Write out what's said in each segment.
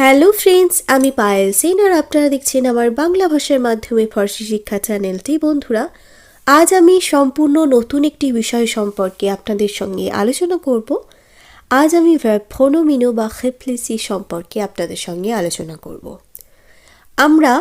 Hello friends, আমি পায়েল সেন আর আপনারা দেখছেন আমার বাংলা ভাষার মাধ্যমে ফরাসি শিক্ষা চ্যানেলটি। বন্ধুরা, আজ আমি সম্পূর্ণ নতুন একটি বিষয় সম্পর্কে আপনাদের সঙ্গে আলোচনা করব। আজ আমি ভার্ব ফোনোমিনো বা খেপ্লেসি সম্পর্কে আপনাদের সঙ্গে আলোচনা করব। আমরা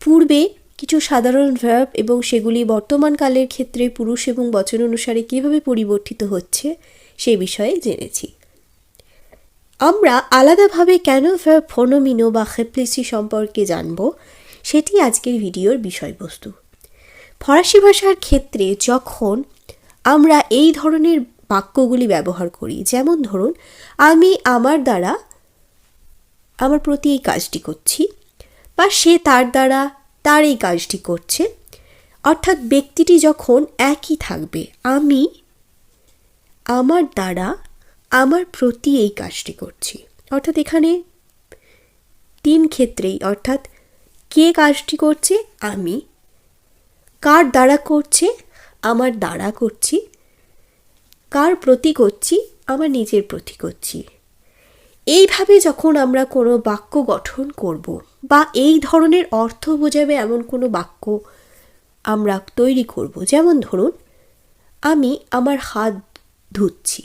পূর্বে কিছু সাধারণ ভার্ব এবং সেগুলি বর্তমান কালের ক্ষেত্রে পুরুষ এবং বচন অনুসারে কীভাবে পরিবর্তিত হচ্ছে সেই বিষয়ে জেনেছি। আমরা আলাদাভাবে কেন ভার্ব ফোনোমিনো বা খেপ্লেসি সম্পর্কে জানব, সেটি আজকের ভিডিওর বিষয়বস্তু। ফরাসি ভাষার ক্ষেত্রে যখন আমরা এই ধরনের বাক্যগুলি ব্যবহার করি, যেমন ধরুন, আমি আমার দ্বারা আমার প্রতি এই কাজটি করছি, বা সে তার দ্বারা তার এই কাজটি করছে, অর্থাৎ ব্যক্তিটি যখন একই থাকবে, আমি আমার দ্বারা আমার প্রতি এই কাজটি করছি, অর্থাৎ এখানে তিন ক্ষেত্রেই, অর্থাৎ কে কাজটি করছে, আমি, কার দ্বারা করছে, আমার দ্বারা করছি, কার প্রতি করছি, আমার নিজের প্রতি করছি। এইভাবে যখন আমরা কোনো বাক্য গঠন করব বা এই ধরনের অর্থ বোঝাবে এমন কোনো বাক্য আমরা তৈরি করব, যেমন ধরুন, আমি আমার হাত ধুচ্ছি,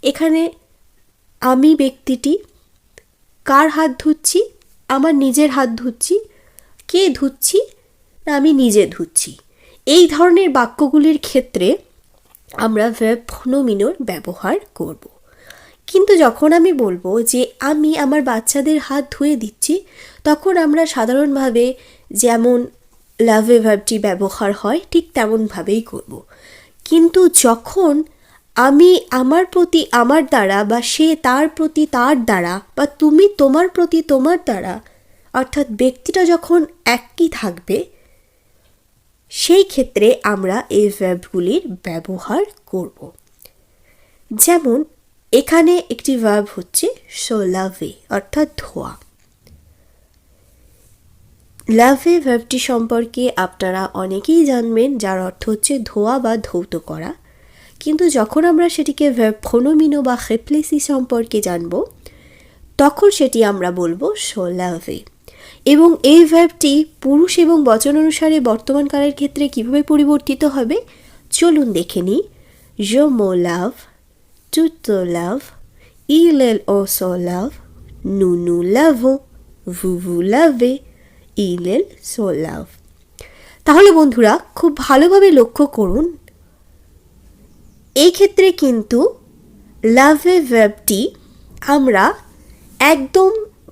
এখানে আমি ব্যক্তিটি কার হাত ধুচ্ছি, আমার নিজের হাত ধুচ্ছি, কে ধুচ্ছি, না আমি নিজে ধুচ্ছি। এই ধরনের বাক্যগুলির ক্ষেত্রে আমরা ভার্ব ফোনোমিনোর ব্যবহার করব। কিন্তু যখন আমি বলবো যে আমি আমার বাচ্চাদের হাত ধুয়ে দিচ্ছি, তখন আমরা সাধারণভাবে যেমন লাভে ভার্বটি ব্যবহার হয় ঠিক তেমনভাবেই করব। কিন্তু যখন আমি আমার প্রতি আমার দ্বারা, বা সে তার প্রতি তার দ্বারা, বা তুমি তোমার প্রতি তোমার দ্বারা, অর্থাৎ ব্যক্তিটা যখন একই থাকবে, সেই ক্ষেত্রে আমরা এই ভার্বগুলির ব্যবহার করব। যেমন এখানে একটি ভার্ব হচ্ছে সো লাভে, অর্থাৎ ধোয়া। লাভে ভার্বটি সম্পর্কে আপনারা অনেকেই জানবেন, যার অর্থ হচ্ছে ধোয়া বা ধৌত করা। কিন্তু যখন আমরা সেটিকে ভার্ব ফোনোমিনো বা খেপ্লেসি সম্পর্কে জানব, তখন সেটি আমরা বলবো সো লাভে। এবং এই ভার্বটি পুরুষ এবং বচন অনুসারে বর্তমান কালের ক্ষেত্রে কিভাবে পরিবর্তিত হবে চলুন দেখে নিই। Je me lave, tu te laves, il elle on se lave, nous nous lavons, vous vous lavez, il elle se lave। তাহলে বন্ধুরা, খুব ভালোভাবে লক্ষ্য করুন, এই ক্ষেত্রে কিন্তু লাভে ভার্বটি আমরা একদম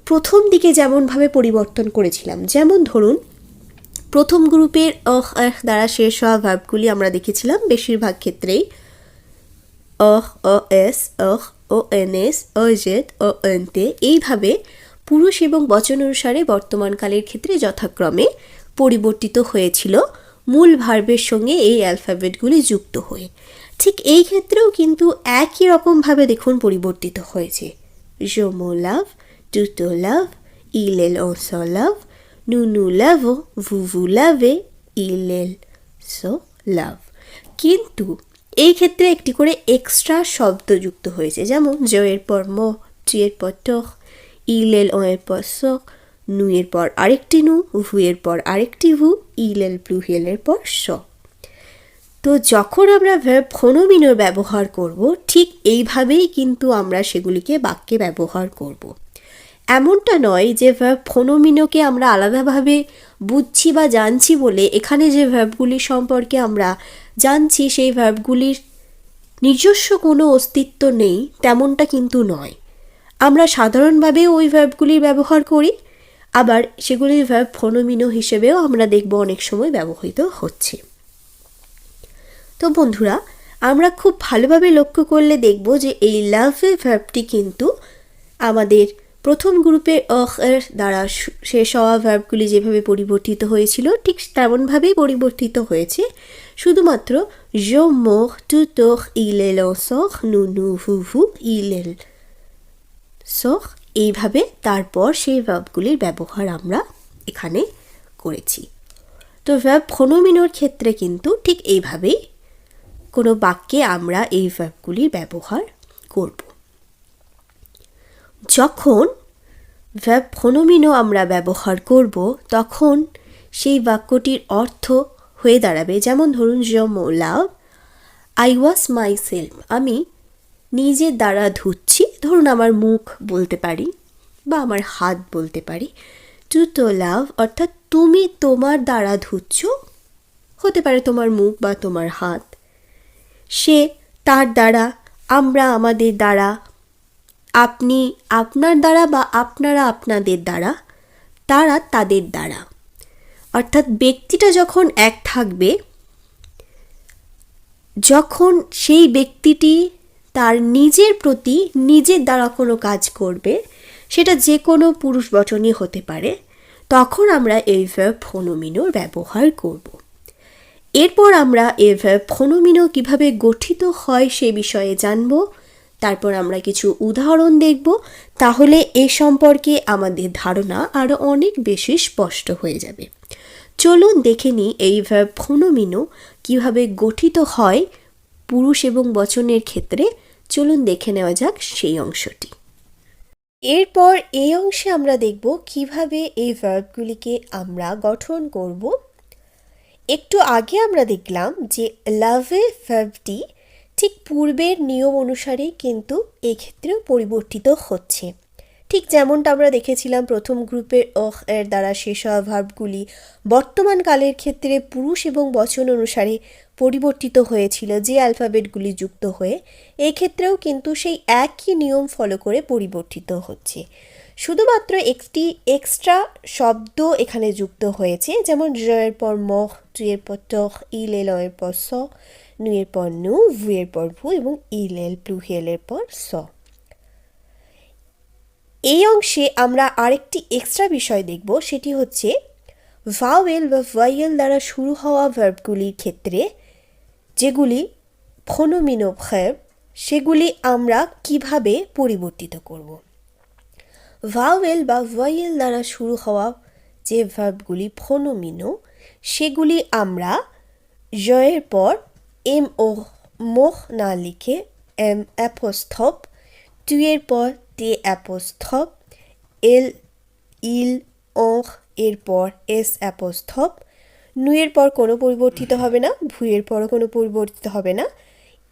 প্রথম দিকে যেমনভাবে পরিবর্তন করেছিলাম, যেমন ধরুন প্রথম গ্রুপের দ্বারা শেষ হওয়া ভার্বগুলি আমরা দেখেছিলাম বেশিরভাগ ক্ষেত্রেই এস, ও এন এস, ও জেড, ও এনতে, এইভাবে পুরুষ এবং বচন অনুসারে বর্তমানকালের ক্ষেত্রে যথাক্রমে পরিবর্তিত হয়েছিল মূল ভার্বের সঙ্গে এই অ্যালফাবেটগুলি যুক্ত হয়ে। ঠিক এই ক্ষেত্রেও কিন্তু একই রকমভাবে দেখুন পরিবর্তিত হয়েছে। Je me lave, tu te laves, il elle on se lave, nous nous lavons, vous vous lavez, il elle se lave। কিন্তু এই ক্ষেত্রে একটি করে এক্সট্রা শব্দ যুক্ত হয়েছে, যেমন জো এর পর মো, টি এর পর টখ, ইল এল ও এর পর সক, নু এর পর আরেকটি নু, ভু এর পর আরেকটি ভু, ইল এল প্লুহিয়াল এর পর স। তো যখন আমরা ভার্ব ফোনোমিনোর ব্যবহার করব, ঠিক এইভাবেই কিন্তু আমরা সেগুলিকে বাক্যে ব্যবহার করব। এমনটা নয় যে ভার্ব ফোনোমিনোকে আমরা আলাদাভাবে বুঝছি বা জানছি বলে এখানে যে ভার্বগুলি সম্পর্কে আমরা জানছি সেই ভার্বগুলির নিজস্ব কোনো অস্তিত্ব নেই, তেমনটা কিন্তু নয়। আমরা সাধারণভাবে ওই ভার্বগুলির ব্যবহার করি, আবার সেগুলির ভার্ব ফোনোমিনো হিসেবেও আমরা দেখব অনেক সময় ব্যবহৃত হচ্ছে। তো বন্ধুরা, আমরা খুব ভালোভাবে লক্ষ্য করলে দেখব যে এই লাভে ভার্বটি কিন্তু আমাদের প্রথম গ্রুপের এর দ্বারা শেষ হওয়া ভার্বগুলি যেভাবে পরিবর্তিত হয়েছিল ঠিক তেমনভাবেই পরিবর্তিত হয়েছে, শুধুমাত্র je me, tu toh, il elle on sort, nous nous vous vous, il elle sort, এইভাবে তারপর সেই ভার্বগুলির ব্যবহার আমরা এখানে করেছি। তো ভার্ব ফোনোমিনোর ক্ষেত্রে কিন্তু ঠিক এইভাবেই কোনো বাক্যে আমরা এই ভার্বগুলির ব্যবহার করব। যখন ভার্ব ফোনোমিনো আমরা ব্যবহার করব, তখন সেই বাক্যটির অর্থ হয়ে দাঁড়াবে, যেমন ধরুন je me lave, I wash myself, আমি নিজের দ্বারা ধুচ্ছি। ধরুন আমার মুখ বলতে পারি বা আমার হাত বলতে পারি। tu te laves অর্থাৎ তুমি তোমার দ্বারা ধুচ্ছ, হতে পারে তোমার মুখ বা তোমার হাত। সে তার দ্বারা, আমরা আমাদের দ্বারা, আপনি আপনার দ্বারা বা আপনারা আপনাদের দ্বারা, তারা তাদের দ্বারা। অর্থাৎ ব্যক্তিটা যখন এক থাকবে, যখন সেই ব্যক্তিটি তার নিজের প্রতি নিজের দ্বারা কোনো কাজ করবে, সেটা যে কোনো পুরুষবচনই হতে পারে, তখন আমরা এই ভার্ব ফোনোমিনোর ব্যবহার করব। এরপর আমরা এই ভার্ব ফোনোমিনো কীভাবে গঠিত হয় সে বিষয়ে জানব। তারপর আমরা কিছু উদাহরণ দেখব, তাহলে এ সম্পর্কে আমাদের ধারণা আরও অনেক বেশি স্পষ্ট হয়ে যাবে। চলুন দেখে নিই এই ভার্ব ফোনোমিনো কীভাবে গঠিত হয় পুরুষ এবং বচনের ক্ষেত্রে। চলুন দেখে নেওয়া যাক সেই অংশটি। এরপর এই অংশে আমরা দেখব কিভাবে এই ভার্বগুলিকে আমরা গঠন করব। একটু আগে আমরা দেখলাম যে লাভে ভার্বটি ঠিক পূর্বের নিয়ম অনুসারেই কিন্তু এক্ষেত্রেও পরিবর্তিত হচ্ছে। ঠিক যেমনটা আমরা দেখেছিলাম প্রথম গ্রুপের এর দ্বারা শেষ হওয়া ভার্বগুলি বর্তমান কালের ক্ষেত্রে পুরুষ এবং বচন অনুসারে পরিবর্তিত হয়েছিল যে অ্যালফাবেটগুলি যুক্ত হয়ে, এক্ষেত্রেও কিন্তু সেই একই নিয়ম ফলো করে পরিবর্তিত হচ্ছে। শুধুমাত্র একটি এক্সট্রা শব্দ এখানে যুক্ত হয়েছে, যেমন এর পর মহ, এর পর টখ, ইল এর পর স, এর পর নু, ভু এর পর ভু এবং ইল প্লুহিয়েলের পর স। এই অংশে আমরা আরেকটি এক্সট্রা বিষয় দেখব, সেটি হচ্ছে ভাওয়েল বা ভয়েল দ্বারা শুরু হওয়া ভার্বগুলির ক্ষেত্রে যেগুলি ফোনোমিনো ভার্ব, সেগুলি আমরা কিভাবে পরিবর্তিত করব। ভাওয়েল বা ভয়েল দ্বারা শুরু হওয়া যে ভার্বগুলি ফোনোমিনো, সেগুলি আমরা এর পর এম ও মোহ না লিখে এম অ্যাপোস্ট্রফ, টু এর পর তে অ্যাপোস্ট্রফ, এল ইল ওহ এর পর এস অ্যাপোস্ট্রফ, নু এর পর কোনো পরিবর্তিত হবে না, ভু এর পরও কোনো পরিবর্তিত হবে না,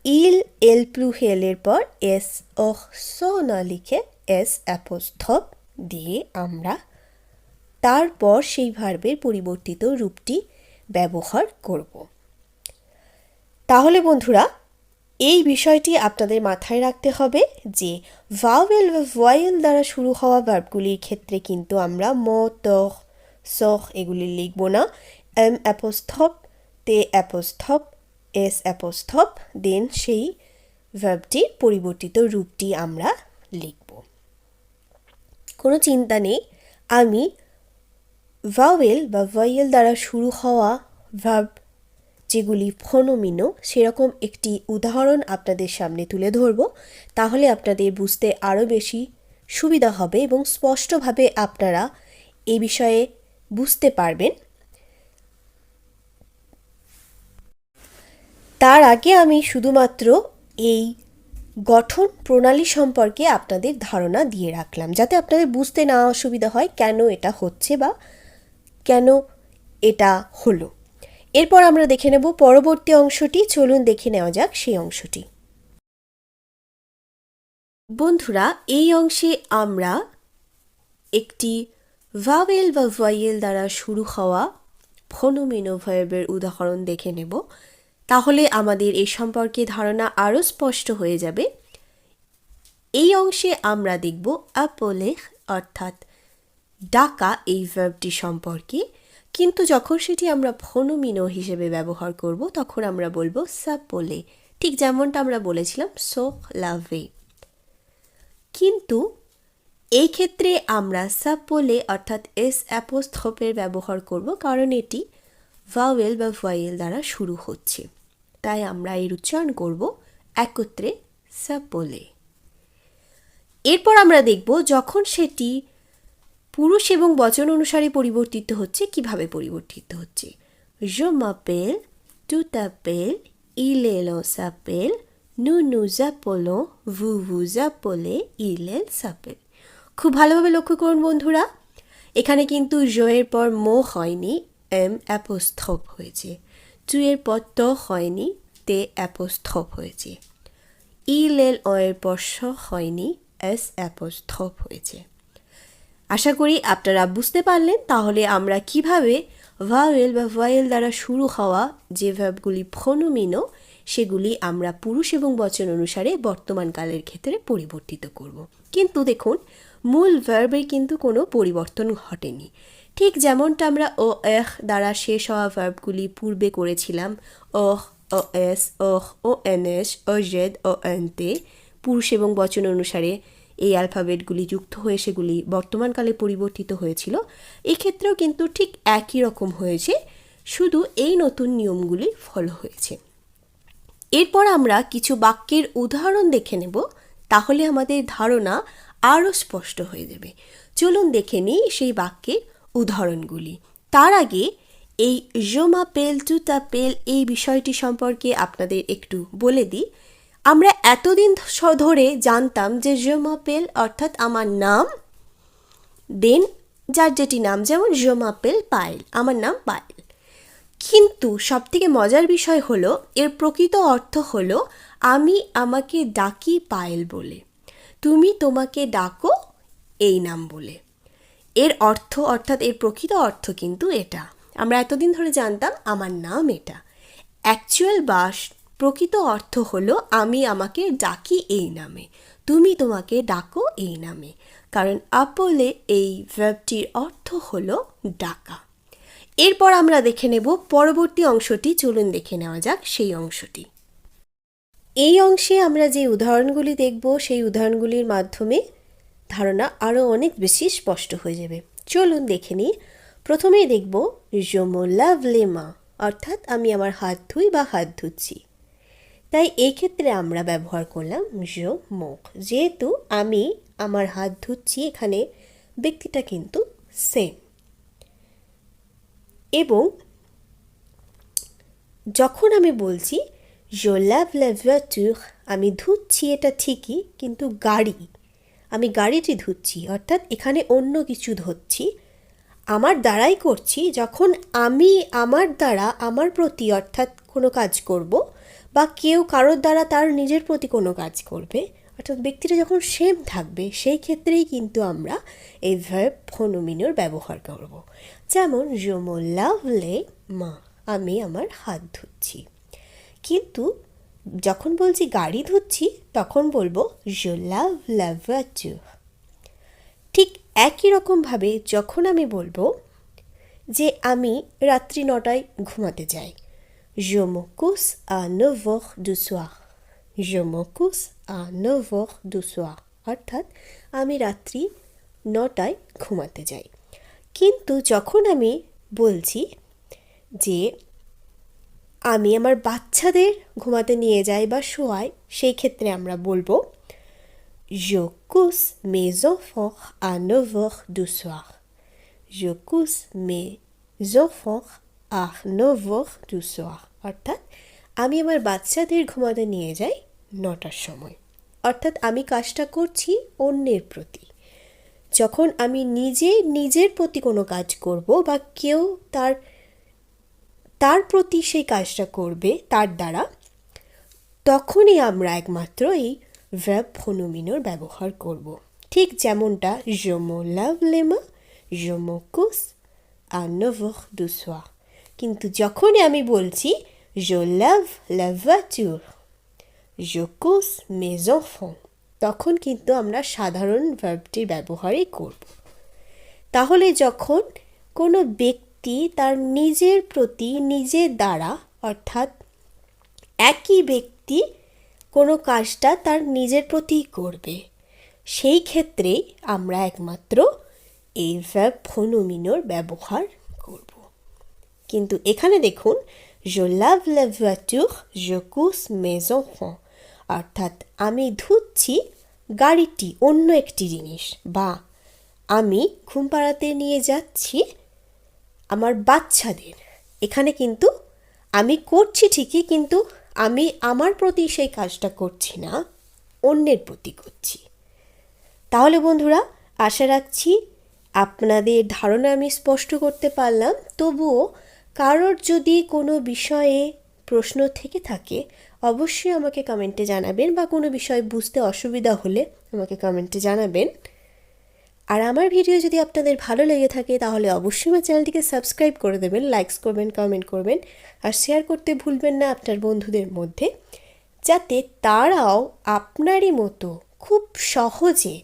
ইল এল প্লুহেলের পর এস ওহ সো না লিখে এস অ্যাপোস্ট্রফ দিয়ে আমরা তারপর সেই ভার্বের পরিবর্তিত রূপটি ব্যবহার করব। তাহলে বন্ধুরা, এই বিষয়টি আপনাদের মাথায় রাখতে হবে যে ভাওয়েল বা ভয়েল দ্বারা শুরু হওয়া ভার্বগুলির ক্ষেত্রে কিন্তু আমরা ম, ত, স এগুলি লিখব না। এম অ্যাপোস্ট্রফ, তে অ্যাপোস্ট্রফ, এস অ্যাপোস্ট্রফ দেন সেই ভার্বটির পরিবর্তিত রূপটি আমরা লিখব। কোনো চিন্তা নেই, আমি ভাওয়েল বা ভয়েল দ্বারা শুরু হওয়া ভার্ব যেগুলি ফোনোমিনো, সেরকম একটি উদাহরণ আপনাদের সামনে তুলে ধরব। তাহলে আপনাদের বুঝতে আরও বেশি সুবিধা হবে এবং স্পষ্টভাবে আপনারা এই বিষয়ে বুঝতে পারবেন। তার আগে আমি শুধুমাত্র এই গঠন প্রণালী সম্পর্কে আপনাদের ধারণা দিয়ে রাখলাম, যাতে আপনাদের বুঝতে না অসুবিধা হয় কেন এটা হচ্ছে বা কেন এটা হলো। এরপর আমরা দেখে নেব পরবর্তী অংশটি। চলুন দেখে নেওয়া যাক সেই অংশটি। বন্ধুরা, এই অংশে আমরা একটি ভাওয়েল বা ভয়েল দ্বারা শুরু হওয়া ফোনোমিনো ভার্বের উদাহরণ দেখে নেব, তাহলে আমাদের এই সম্পর্কে ধারণা আরও স্পষ্ট হয়ে যাবে। এই অংশে আমরা দেখব অ্যাপোলেহ অর্থাৎ ডাকা এই ভার্বটি সম্পর্কে, কিন্তু যখন সেটি আমরা ফোনোমিনো হিসেবে ব্যবহার করব তখন আমরা বলবো সাপোলে, ঠিক যেমনটা আমরা বলেছিলাম সোখ লাভে। কিন্তু এই ক্ষেত্রে আমরা সাপোলে অর্থাৎ এস অ্যাপোস্ট্রফের ব্যবহার করব, কারণ এটি ভাওয়েল বা ভয়েল দ্বারা শুরু হচ্ছে, তাই আমরা এর উচ্চারণ করব একত্রে সাপোলে। এরপর আমরা দেখব যখন সেটি পুরুষ এবং বচন অনুসারে পরিবর্তিত হচ্ছে, কিভাবে পরিবর্তিত হচ্ছে। Je m'appelle, tu t'appelles, il s'appelle, nous nous appelons, vous vous appelez, il s'appelle। খুব ভালোভাবে লক্ষ্য করুন বন্ধুরা, এখানে কিন্তু জয়ের পর মো হয়নি, এম অ্যাপোস্ট্রোফ হয়েছে। চুয়ের পর ত হয়নি, তে অ্যাপোস্ট্রোফ হয়েছে। ইল এল এর পর স হয়নি, এস অ্যাপোস্ট্রোফ হয়েছে। আশা করি আপনারা বুঝতে পারলেন তাহলে আমরা কিভাবে ভাওয়েল বা ভয়েল দ্বারা শুরু হওয়া যে ভার্বগুলি প্রনোমিনো সেগুলি আমরা পুরুষ এবং বচন অনুসারে বর্তমান কালের ক্ষেত্রে পরিবর্তিত করব। কিন্তু দেখুন, মূল ভার্বের কিন্তু কোনো পরিবর্তন ঘটেনি। ঠিক যেমনটা আমরা ও এহ দ্বারা শেষ হওয়া ভার্বগুলি পূর্বে করেছিলাম, ওহ, ও এস, ওহ, ও এন এস, ও জেড, ও এনতে, পুরুষ এবং বচন অনুসারে এই অ্যালফাবেটগুলি যুক্ত হয়ে সেগুলি বর্তমানকালে পরিবর্তিত হয়েছিল, এক্ষেত্রেও কিন্তু ঠিক একই রকম হয়েছে, শুধু এই নতুন নিয়মগুলি ফলো হয়েছে। এরপর আমরা কিছু বাক্যের উদাহরণ দেখে নেব, তাহলে আমাদের ধারণা আরও স্পষ্ট হয়ে যাবে। চলুন দেখে নিই সেই বাক্যের উদাহরণগুলি। তার আগে এই je m'appelle tu t'appelles এই বিষয়টি সম্পর্কে আপনাদের একটু বলে দিই। আমরা এতদিন ধরে জানতাম যে je m'appelle অর্থাৎ আমার নাম, দেন যার যেটি নাম, যেমন je m'appelle পায়েল, আমার নাম পায়েল। কিন্তু সবথেকে মজার বিষয় হলো এর প্রকৃত অর্থ হলো আমি আমাকে ডাকি পায়েল বলে, তুমি তোমাকে ডাকো এই নাম বলে। এর অর্থ অর্থাৎ এর প্রকৃত অর্থ কিন্তু এটা। আমরা এতদিন ধরে জানতাম আমার নাম এটা, অ্যাকচুয়াল বা প্রকৃত অর্থ হলো আমি আমাকে ডাকি এই নামে, তুমি তোমাকে ডাকো এই নামে, কারণ আপলে এই ভার্বটির অর্থ হলো ডাকা। এরপর আমরা দেখে নেব পরবর্তী অংশটি। চলুন দেখে নেওয়া যাক সেই অংশটি। এই অংশে আমরা যে উদাহরণগুলি দেখব সেই উদাহরণগুলির মাধ্যমে ধারণা আরও অনেক বেশি স্পষ্ট হয়ে যাবে। চলুন দেখে নিই। প্রথমেই দেখব je me lave les mains, অর্থাৎ আমি আমার হাত ধুই বা হাত ধুচ্ছি। তাই এই ক্ষেত্রে আমরা ব্যবহার করলাম je me, যেহেতু আমি আমার হাত ধুচ্ছি, এখানে ব্যক্তিটা কিন্তু সেম। এবং যখন আমি বলছি je lave la voiture, আমি ধুচ্ছি এটা ঠিকই, কিন্তু গাড়ি, আমি গাড়িটি ধুচ্ছি, অর্থাৎ এখানে অন্য কিছু ধুচ্ছি, আমার দ্বারাই করছি। যখন আমি আমার দ্বারা আমার প্রতি অর্থাৎ কোনো কাজ করব, বা কেউ কারোর দ্বারা তার নিজের প্রতি কোনো কাজ করবে, অর্থাৎ ব্যক্তিটা যখন সেম থাকবে, সেই ক্ষেত্রেই কিন্তু আমরা এই ভার্ব প্রনোমিনোর ব্যবহার করব। যেমন je me lave les mains, আমি আমার হাত ধুচ্ছি। কিন্তু যখন বলছি গাড়ি ধুচ্ছি, তখন বলবো je lave la voiture। ঠিক একই রকমভাবে যখন আমি বলবো যে আমি রাত্রি 9টায় ঘুমাতে যাই, je me couche à 9h du soir, je me couche à 9h du soir, অর্থাৎ আমি রাত্রি 9টায় ঘুমাতে যাই। কিন্তু যখন আমি বলছি যে আমি আমার বাচ্চাদের ঘুমাতে নিয়ে যাই বা শোয়াই, সেই ক্ষেত্রে আমরা বলবো je couche mes enfants à 9h du soir, je couche mes enfants à 9h du soir, অর্থাৎ আমি আমার বাচ্চাদের ঘুমাতে নিয়ে যাই 9টার সময়। অর্থাৎ আমি কাজটা করছি অন্যের প্রতি। যখন আমি নিজের প্রতি কোনো কাজ করব বা কেউ তার প্রতি সেই কাজটা করবে তার দ্বারা, তখনই আমরা একমাত্র এই ভার্ব প্রনোমিনোর ব্যবহার করব। ঠিক যেমনটা je me lave les mains, je me couche à 9h du soir। কিন্তু যখনই আমি বলছি je lave la voiture, je couche mes enfants, তখন কিন্তু আমরা সাধারণ ভার্বটির ব্যবহারই করব। তাহলে যখন কোনো ব্যক্তি তার নিজের প্রতি নিজের দ্বারা, অর্থাৎ একই ব্যক্তি কোনো কাজটা তার নিজের প্রতি করবে, সেই ক্ষেত্রেই আমরা একমাত্র এই ভার্ব প্রনোমিনোর ব্যবহার করব। কিন্তু এখানে দেখুন je lave la voiture, je couche mes enfants, অর্থাৎ আমি ধুচ্ছি গাড়িটি, অন্য একটি জিনিস, বা আমি ঘুম পাড়াতে নিয়ে যাচ্ছি আমার বাচ্চাদের। এখানে কিন্তু আমি করছি ঠিকই, কিন্তু আমি আমার প্রতি সেই কাজটা করছি না, অন্যের প্রতি করছি। তাহলে বন্ধুরা, আশা রাখছি আপনাদের ধারণা আমি স্পষ্ট করতে পারলাম। তবুও কারোর যদি কোনো বিষয়ে প্রশ্ন থেকে থাকে অবশ্যই আমাকে কমেন্টে জানাবেন, বা কোনো বিষয় বুঝতে অসুবিধা হলে আমাকে কমেন্টে জানাবেন। আর আমার ভিডিও যদি আপনাদের ভালো লেগে থাকে তাহলে অবশ্যই আমার চ্যানেলটিকে সাবস্ক্রাইব করে দেবেন, লাইকস করবেন, কমেন্ট করবেন, আর শেয়ার করতে ভুলবেন না আপনার বন্ধুদের মধ্যে, যাতে তারাও আপনারই মতো খুব সহজে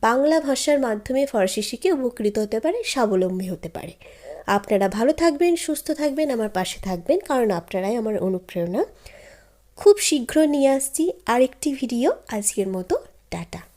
বাংলা ভাষার মাধ্যমে ফরাসি শিখে উপকৃত হতে পারে, স্বাবলম্বী হতে পারে। আপনারা ভালো থাকবেন, সুস্থ থাকবেন, আমার পাশে থাকবেন, কারণ আপনারাই আমার অনুপ্রেরণা। খুব শীঘ্র নিয়ে আসছি আরেকটি ভিডিও। আজকের মতো টাটা।